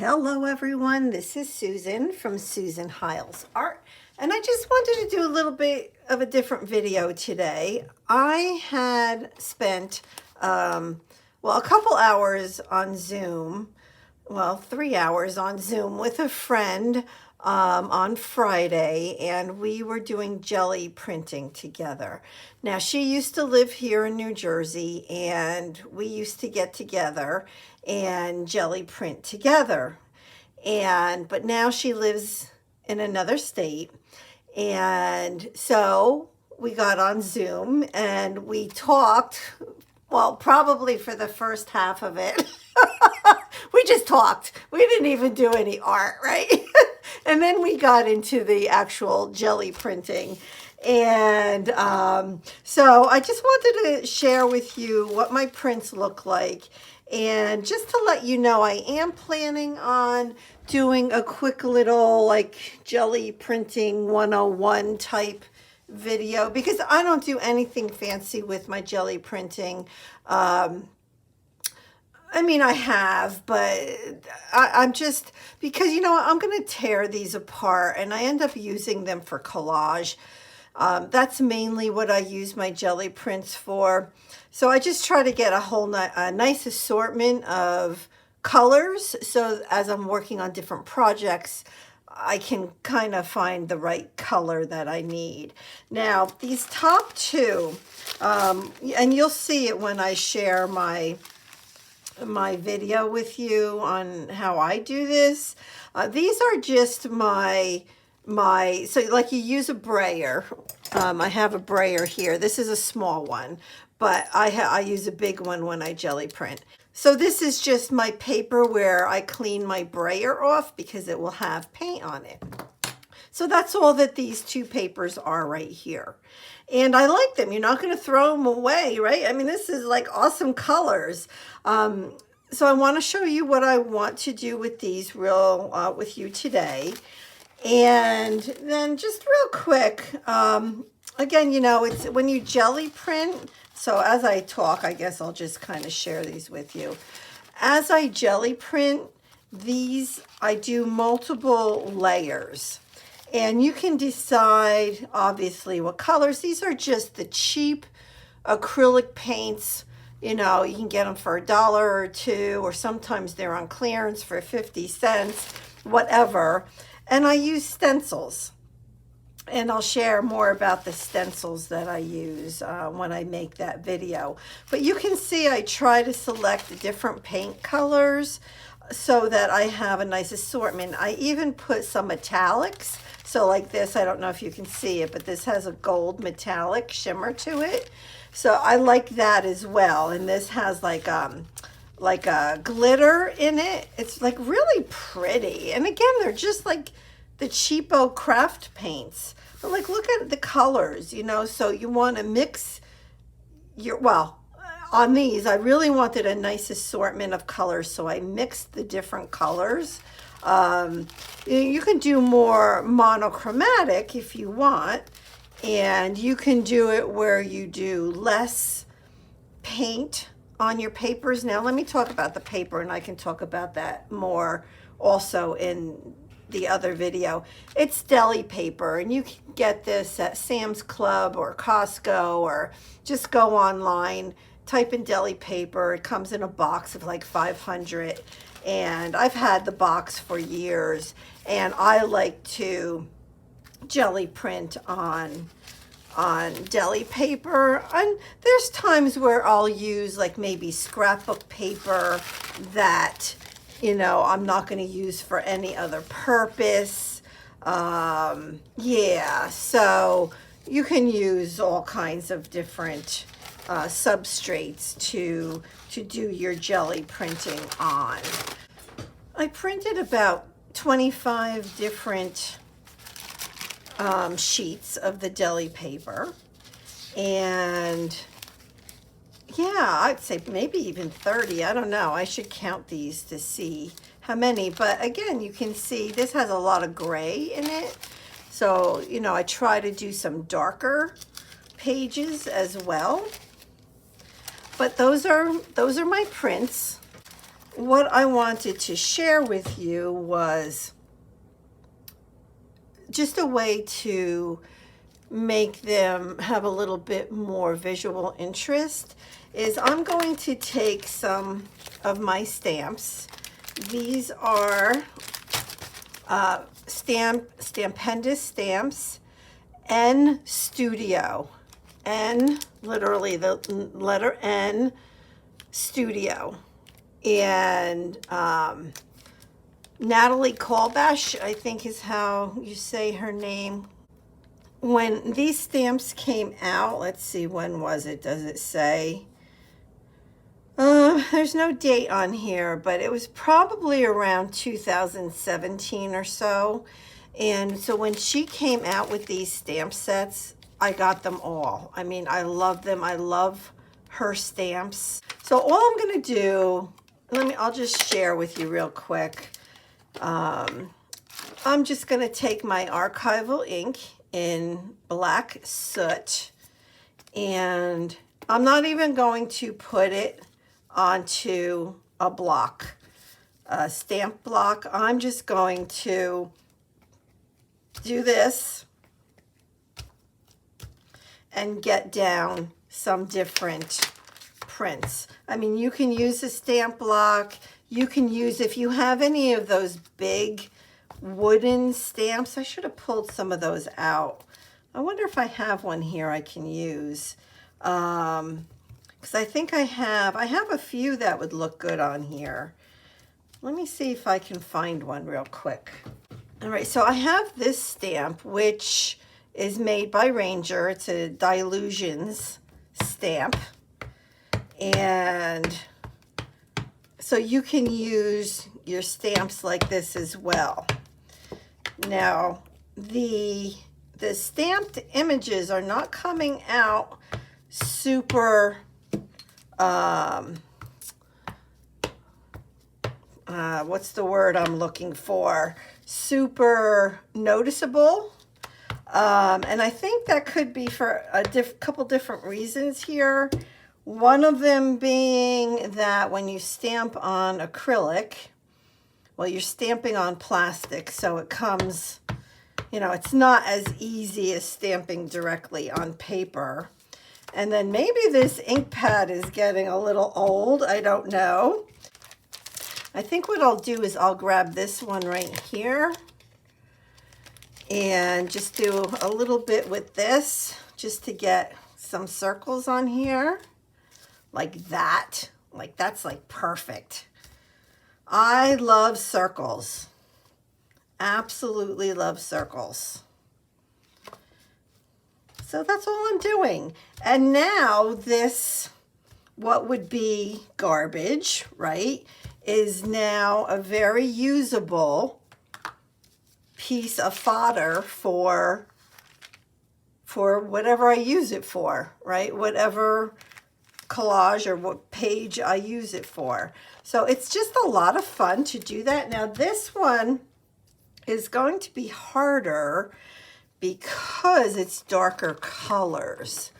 Hello everyone, this is Susan from Suehiles Art, and I just wanted to do a little bit of a different video today. I had spent a couple hours on Zoom, 3 hours on Zoom with a friend on Friday, and we were doing jelly printing together. Now, she used to live here in New Jersey, and we used to get together and jelly print together. But now she lives in another state, and so we got on Zoom and we talked, probably for the first half of it. We just talked. We didn't even do any art, right? And then we got into the actual jelly printing. And so I just wanted to share with you what my prints look like. And just to let you know, I am planning on doing a quick little like jelly printing 101 type video, because I don't do anything fancy with my jelly printing. I mean, I have, but I'm just, because, I'm going to tear these apart and I end up using them for collage. That's mainly what I use my jelly prints for. So I just try to get a nice assortment of colors. So as I'm working on different projects, I can kind of find the right color that I need. Now, these top two, and you'll see it when I share my video with you on how I do this. These are just so like you use a brayer. I have a brayer here. This is a small one, but I use a big one when I jelly print. So this is just my paper where I clean my brayer off because it will have paint on it. So that's all that these two papers are right here. And I like them. You're not going to throw them away, right? I mean, this is like awesome colors. So I want to show you what I want to do with these with you today. And then just real quick, again, it's when you jelly print. So as I talk, I guess I'll just kind of share these with you. As I jelly print these, I do multiple layers. And you can decide, obviously, what colors. These are just the cheap acrylic paints. You can get them for $1 or $2, or sometimes they're on clearance for 50 cents, whatever. And I use stencils. And I'll share more about the stencils that I use when I make that video. But you can see I try to select different paint colors so that I have a nice assortment. I even put some metallics. So like this, I don't know if you can see it, but this has a gold metallic shimmer to it. So I like that as well. And this has like a glitter in it. It's like really pretty. And again, they're just like the cheapo craft paints. But like, look at the colors, so you want to mix on these, I really wanted a nice assortment of colors. So I mixed the different colors. You can do more monochromatic if you want. And you can do it where you do less paint on your papers. Now, let me talk about the paper, and I can talk about that more also in the other video. It's deli paper, and you can get this at Sam's Club or Costco, or just go online, type in deli paper. It comes in a box of like 500, and I've had the box for years, and I like to jelly print on deli paper. And there's times where I'll use like maybe scrapbook paper that I'm not going to use for any other purpose. So you can use all kinds of different substrates to do your jelly printing on. I printed about 25 different sheets of the deli paper, and I'd say maybe even 30. I don't know. I should count these to see how many. But again, you can see this has a lot of gray in it. So, I try to do some darker pages as well. But those are my prints. what I wanted to share with you was just a way to make them have a little bit more visual interest. Is I'm going to take some of my stamps. These are Stampendous Stamps N Studio. N, literally the letter N, Studio. And Natalie Kalbash, I think is how you say her name. When these stamps came out, let's see, when was it? Does it say? There's no date on here, but it was probably around 2017 or so. And so when she came out with these stamp sets, I got them all. I mean, I love them. I love her stamps. So all I'm going to do, I'll just share with you real quick. I'm just going to take my archival ink in black soot, and I'm not even going to put it onto a block, a stamp block. I'm just going to do this and get down some different prints. I mean, you can use a stamp block. You can use, if you have any of those big wooden stamps, I should have pulled some of those out. I wonder if I have one here I can use. Because I think I have a few that would look good on here. Let me see if I can find one real quick. All right, so I have this stamp, which is made by Ranger. It's a Dilutions stamp. And so you can use your stamps like this as well. Now, the stamped images are not coming out super what's the word I'm looking for? Super noticeable. And I think that could be for a couple different reasons here. One of them being that when you stamp on acrylic, well, you're stamping on plastic, so it comes, it's not as easy as stamping directly on paper. And then maybe this ink pad is getting a little old. I don't know. I think what I'll do is I'll grab this one right here and just do a little bit with this just to get some circles on here like that. Like that's like perfect. I love circles. Absolutely love circles. So that's all I'm doing. And now this, what would be garbage, right, is now a very usable piece of fodder for whatever I use it for, right? Whatever collage or what page I use it for. So it's just a lot of fun to do that. Now this one is going to be harder because it's darker colors.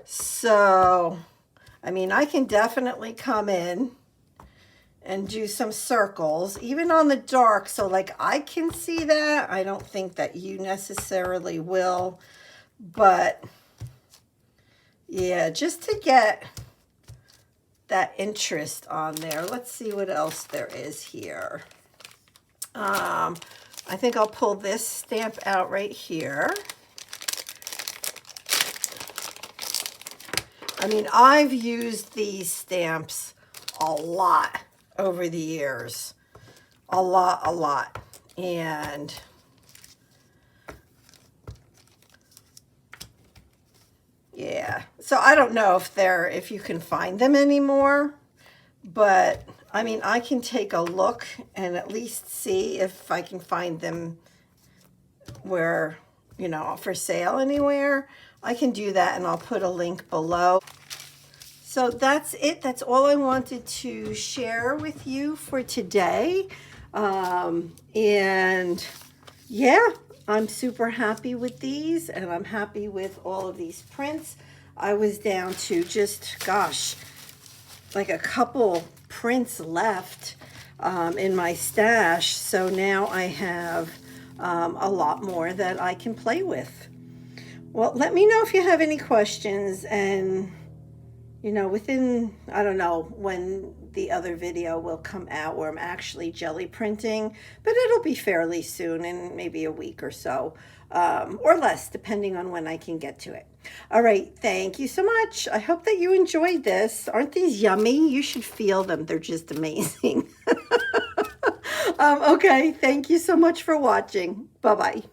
So, I mean, I can definitely come in and do some circles, even on the dark, so like I can see that. I don't think that you necessarily will, but yeah, just to get that interest on there. Let's see what else there is here. I think I'll pull this stamp out right here. I mean, I've used these stamps a lot over the years. A lot. And yeah, so I don't know if you can find them anymore, but I mean, I can take a look and at least see if I can find them where, for sale anywhere. I can do that, and I'll put a link below. So that's it. That's all I wanted to share with you for today. And yeah, I'm super happy with these, and I'm happy with all of these prints. I was down to just, gosh, like a couple prints left. in my stash. So now I have a lot more that I can play with. Well, let me know if you have any questions, and within, I don't know when the other video will come out where I'm actually jelly printing, but it'll be fairly soon, in maybe a week or so, or less, depending on when I can get to it. All right, thank you so much. I hope that you enjoyed this. Aren't these yummy? You should feel them. They're just amazing. Okay, thank you so much for watching. Bye-bye.